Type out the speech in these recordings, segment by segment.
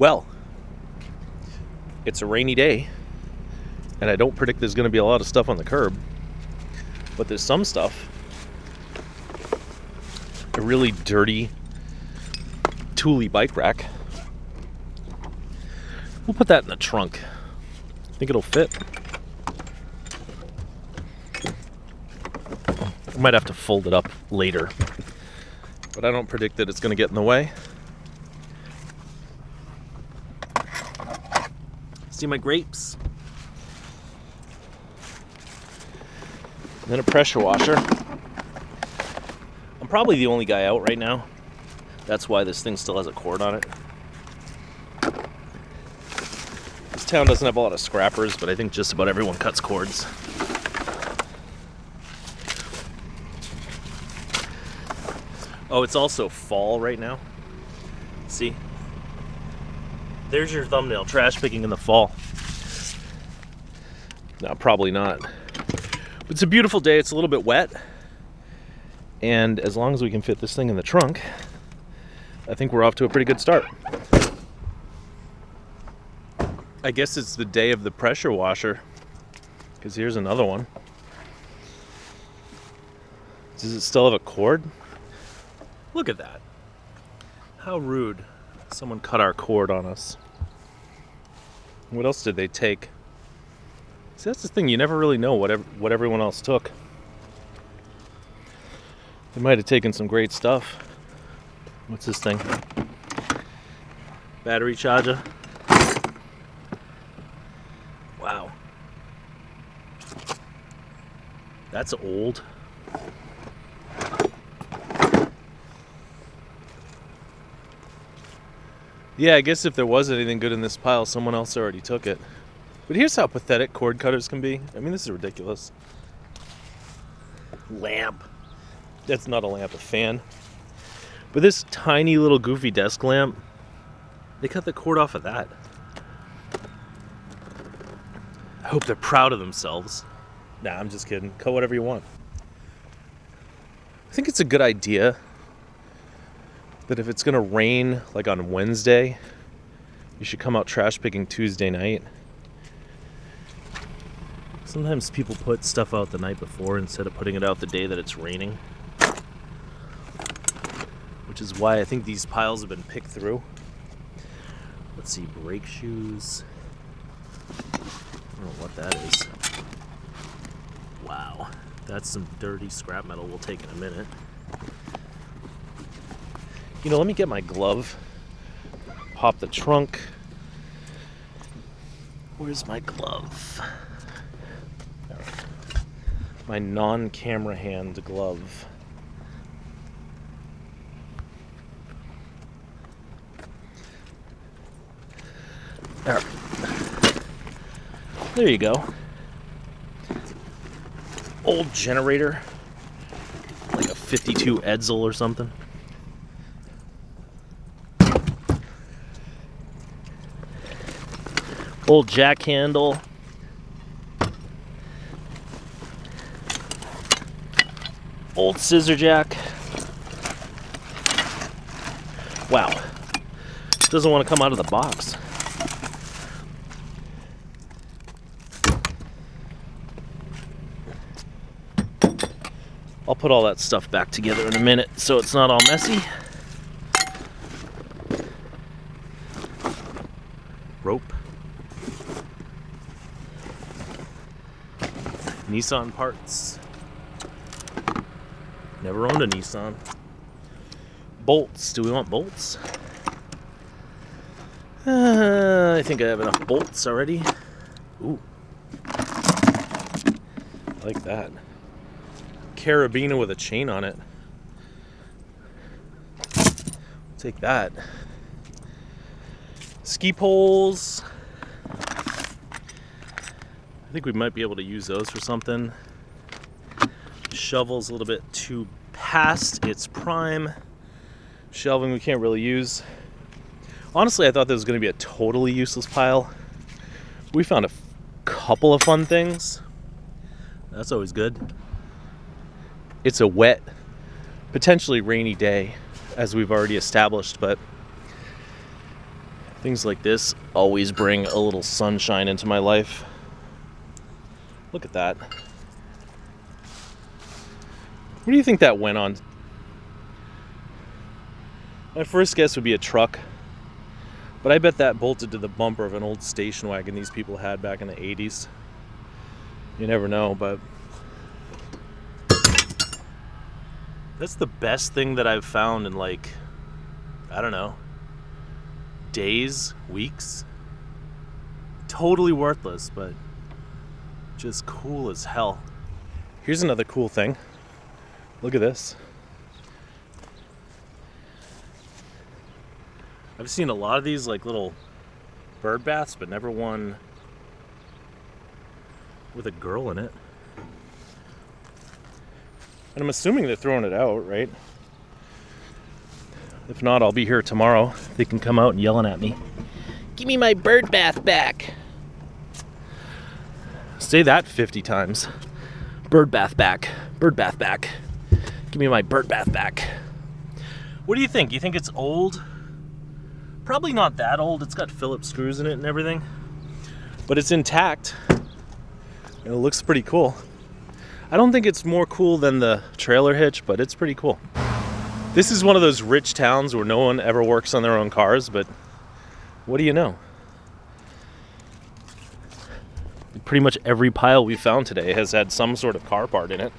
Well, it's a rainy day, and I don't predict there's going to be a lot of stuff on the curb, but there's some stuff. A really dirty, tooly bike rack. We'll put that in the trunk. I think it'll fit. I might have to fold it up later, but I don't predict that it's going to get in the way. See my grapes? And then a pressure washer. I'm probably the only guy out right now. That's why this thing still has a cord on it. This town doesn't have a lot of scrappers, but I think just about everyone cuts cords. Oh, it's also fall right now. See? There's your thumbnail, trash picking in the fall. No, probably not. But it's a beautiful day. It's a little bit wet. And as long as we can fit this thing in the trunk, I think we're off to a pretty good start. I guess it's the day of the pressure washer, because here's another one. Does it still have a cord? Look at that. How rude. Someone cut our cord on us. What else did they take? See, that's the thing. You never really know what everyone else took. They might have taken some great stuff. What's this thing? Battery charger. Wow. That's old. Yeah, I guess if there was anything good in this pile, someone else already took it. But here's how pathetic cord cutters can be. I mean, this is ridiculous. Lamp. That's not a lamp, a fan. But this tiny little goofy desk lamp, they cut the cord off of that. I hope they're proud of themselves. Nah, I'm just kidding. Cut whatever you want. I think it's a good idea that if it's going to rain, like on Wednesday, you should come out trash picking Tuesday night. Sometimes people put stuff out the night before instead of putting it out the day that it's raining. Which is why I think these piles have been picked through. Let's see, brake shoes. I don't know what that is. Wow, that's some dirty scrap metal we'll take in a minute. You know, let me get my glove, pop the trunk. Where's my glove? My non-camera hand glove. There you go. Old generator, like a 52 Edsel or something. Old jack handle. Old scissor jack. Wow. Doesn't want to come out of the box. I'll put all that stuff back together in a minute so it's not all messy. Rope. Nissan parts. Never owned a Nissan. Bolts. Do we want bolts? I think I have enough bolts already. Ooh. I like that. Carabiner with a chain on it. Take that. Ski poles. I think we might be able to use those for something. Shovel's a little bit too past its prime. Shelving we can't really use. Honestly, I thought this was going to be a totally useless pile. We found a couple of fun things. That's always good. It's a wet, potentially rainy day, as we've already established, but Things like this always bring a little sunshine into my life. Look at that. What do you think that went on? My first guess would be a truck, but I bet that bolted to the bumper of an old station wagon these people had back in the 80s. You never know, but that's the best thing that I've found in, like, I don't know, days, weeks. Totally worthless, but just cool as hell. Here's another cool thing. Look at this. I've seen a lot of these like little bird baths, but never one with a girl in it. And I'm assuming they're throwing it out, right? If not, I'll be here tomorrow. They can come out and yelling at me. Give me my bird bath back. Say that 50 times. Bird bath back. Bird bath back. Give me my bird bath back. What do you think? You think it's old? Probably not that old. It's got Phillips screws in it and everything. But it's intact. And it looks pretty cool. I don't think it's more cool than the trailer hitch, but it's pretty cool. This is one of those rich towns where no one ever works on their own cars, but what do you know? Pretty much every pile we found today has had some sort of car part in it.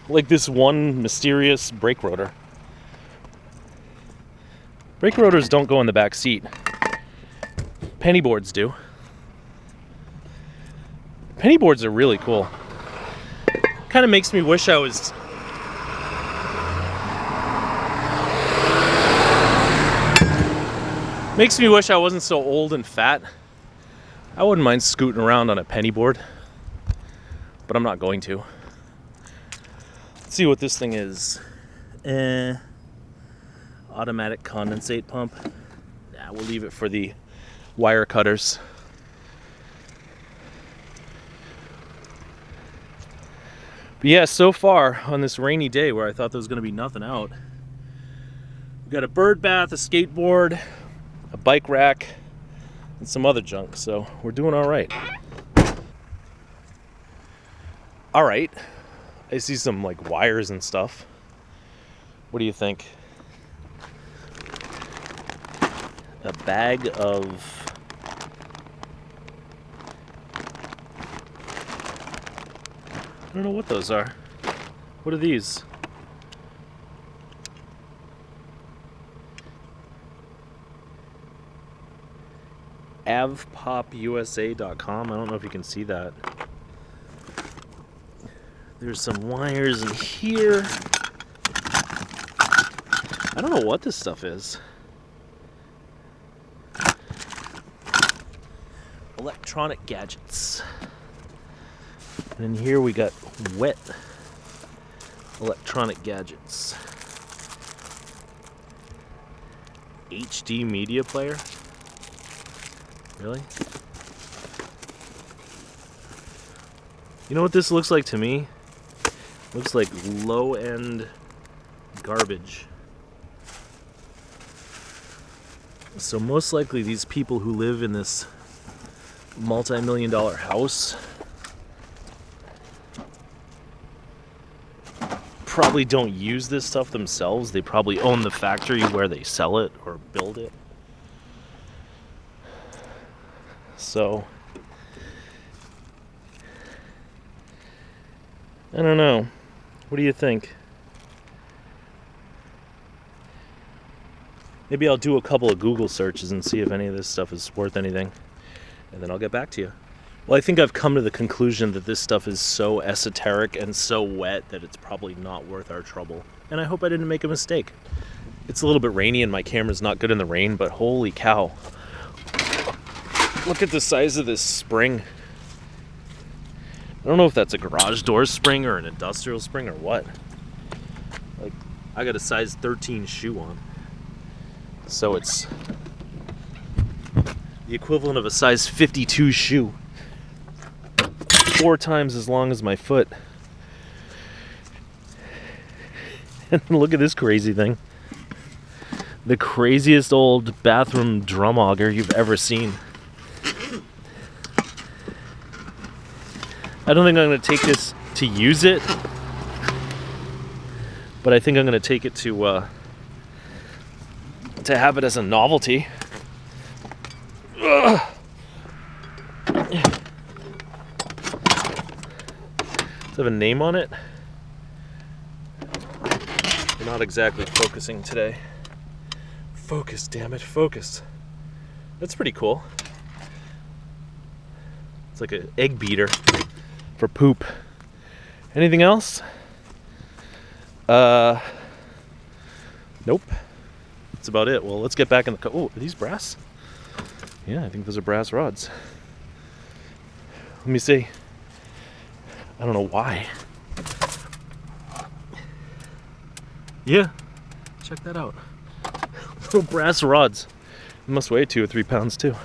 Like this one mysterious brake rotor. Brake rotors don't go in the back seat. Penny boards do. Penny boards are really cool. Kind of makes me wish I was... Makes me wish I wasn't so old and fat. I wouldn't mind scooting around on a penny board, but I'm not going to. Let's see what this thing is. Automatic condensate pump. Nah, we'll leave it for the wire cutters. But yeah, so far on this rainy day where I thought there was going to be nothing out, we've got a bird bath, a skateboard, a bike rack, and some other junk, so we're doing all right. All right, I see some like wires and stuff. What do you think? A bag of I don't know what those are. What are these? avpopusa.com. I don't know if you can see that. There's some wires in here. I don't know what this stuff is. Electronic gadgets. And in here we got wet electronic gadgets. HD media player? Really? You know what this looks like to me? Looks like low-end garbage. So most likely these people who live in this multi-million-dollar house probably don't use this stuff themselves. They probably own the factory where they sell it or build it. So I don't know. What do you think? Maybe I'll do a couple of Google searches and see if any of this stuff is worth anything, and then I'll get back to you. Well, I think I've come to the conclusion that this stuff is so esoteric and so wet that it's probably not worth our trouble. And I hope I didn't make a mistake. It's a little bit rainy and my camera's not good in the rain, but holy cow. Look at the size of this spring. I don't know if that's a garage door spring or an industrial spring or what. Like, I got a size 13 shoe on. So it's the equivalent of a size 52 shoe. 4 times as long as my foot. And look at this crazy thing. the craziest old bathroom drum auger you've ever seen. I don't think I'm going to take this to use it, but I think I'm going to take it to have it as a novelty. Ugh. Does it have a name on it? We're not exactly focusing today. Focus, damn it, focus. That's pretty cool. It's like an egg beater for poop. Anything else? Nope. That's about it. Well, let's get back in the car. Oh, are these brass? Yeah, I think those are brass rods. Let me see. I don't know why. Yeah, check that out. Little brass rods. It must weigh 2 or 3 pounds too.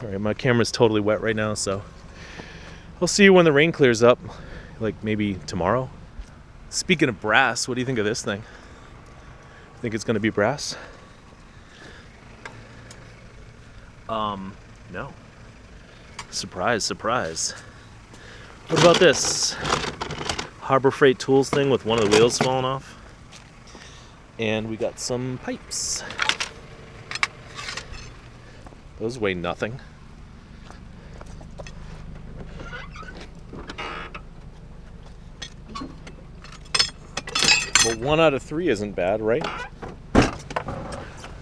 Alright, my camera's totally wet right now, so I'll see you when the rain clears up. Like maybe tomorrow. Speaking of brass, what do you think of this thing? Think it's gonna be brass? No. Surprise, surprise. What about this Harbor Freight Tools thing with one of the wheels falling off? And we got some pipes. Those weigh nothing. Well, 1 out of 3 isn't bad, right?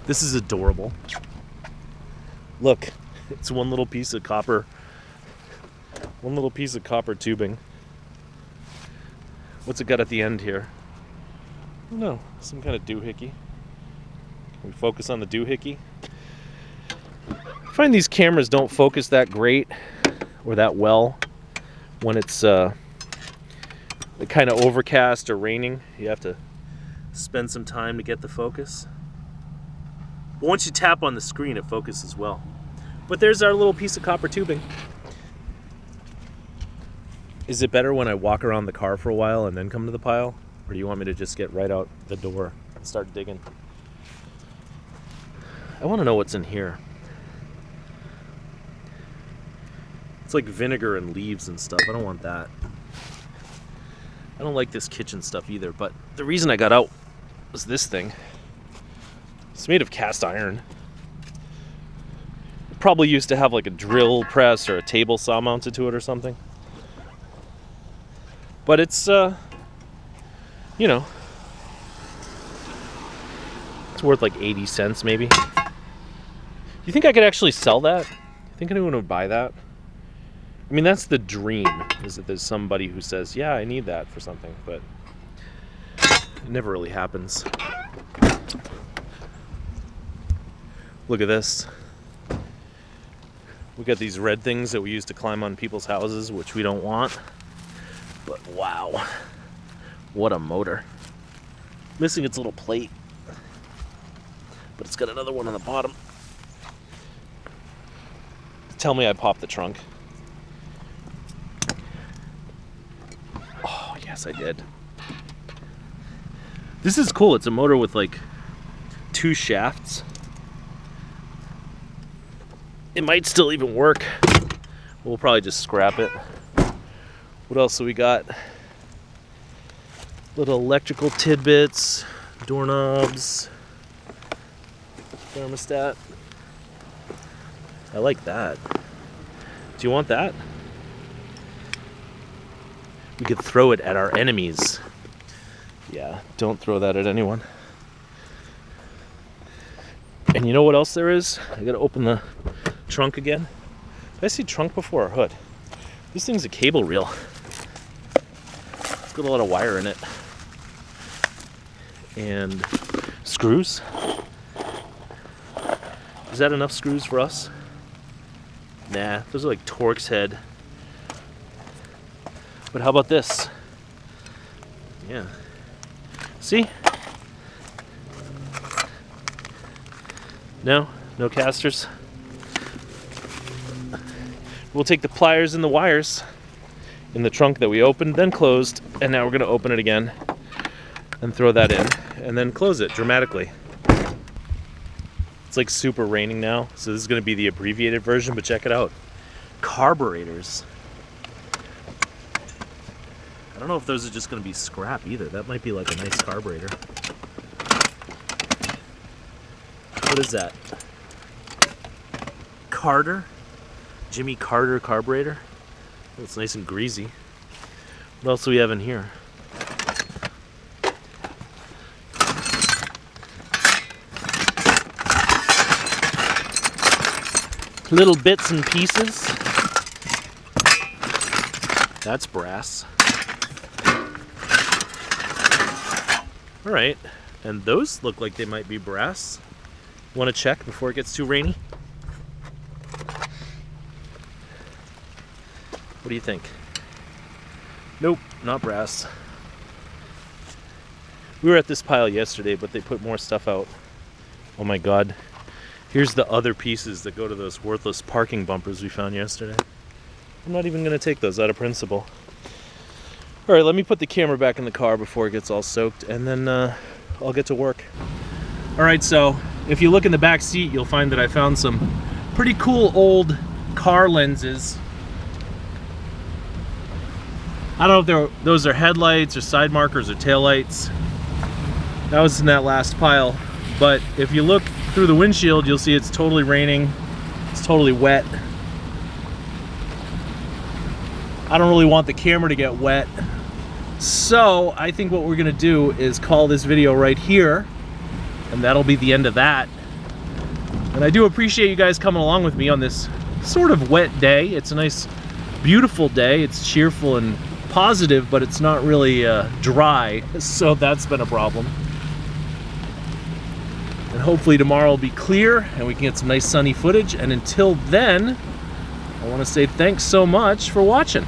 This is adorable. Look, it's one little piece of copper. One little piece of copper tubing. What's it got at the end here? I don't know, some kind of doohickey. Can we focus on the doohickey? I find these cameras don't focus that great or that well when it's kind of overcast or raining. You have to spend some time to get the focus. But once you tap on the screen, it focuses well. But there's our little piece of copper tubing. Is it better when I walk around the car for a while and then come to the pile? Or do you want me to just get right out the door and start digging? I want to know what's in here. It's like vinegar and leaves and stuff. I don't want that. I don't like this kitchen stuff either, but the reason I got out was this thing. It's made of cast iron. It probably used to have like a drill press or a table saw mounted to it or something. But it's, you know, it's worth like 80 cents maybe. You think I could actually sell that? You think anyone would buy that? I mean, that's the dream, is that there's somebody who says, yeah, I need that for something, but it never really happens. Look at this. We got these red things that we use to climb on people's houses, which we don't want. But wow, what a motor. Missing its little plate, but it's got another one on the bottom. Tell me I popped the trunk. Oh, yes, I did. This is cool. It's a motor with like 2 shafts. It might still even work. We'll probably just scrap it. What else do we got? Little electrical tidbits, doorknobs, thermostat. I like that. Do you want that? We could throw it at our enemies. Yeah, don't throw that at anyone. And you know what else there is? I gotta open the trunk again. Did I see trunk before or hood? This thing's a cable reel. It's got a lot of wire in it. And screws. Is that enough screws for us? Nah, those are like Torx head. But how about this? Yeah. See? No? No casters? We'll take the pliers and the wires in the trunk that we opened, then closed, and now we're going to open it again. and throw that in, and then close it dramatically. It's like super raining now, so this is going to be the abbreviated version, but check it out. Carburetors. I don't know if those are just going to be scrap either. That might be like a nice carburetor. What is that? Carter? Jimmy Carter carburetor? Oh, it's nice and greasy. What else do we have in here? Little bits and pieces. That's brass. All right, and those look like they might be brass. Want to check before it gets too rainy? What do you think? Nope, not brass. We were at this pile yesterday, but they put more stuff out. Oh my God. Here's the other pieces that go to those worthless parking bumpers we found yesterday. I'm not even going to take those out of principle. All right, let me put the camera back in the car before it gets all soaked, and then I'll get to work. All right, so if you look in the back seat, you'll find that I found some pretty cool old car lenses. I don't know if those are headlights or side markers or taillights. That was in that last pile. But if you look through the windshield, you'll see it's totally raining. It's totally wet. I don't really want the camera to get wet. So I think what we're gonna do is call this video right here, and that'll be the end of that. And I do appreciate you guys coming along with me on this sort of wet day. It's a nice, beautiful day. It's cheerful and positive, but it's not really dry, so that's been a problem. And hopefully tomorrow will be clear and we can get some nice sunny footage. And until then, I want to say thanks so much for watching.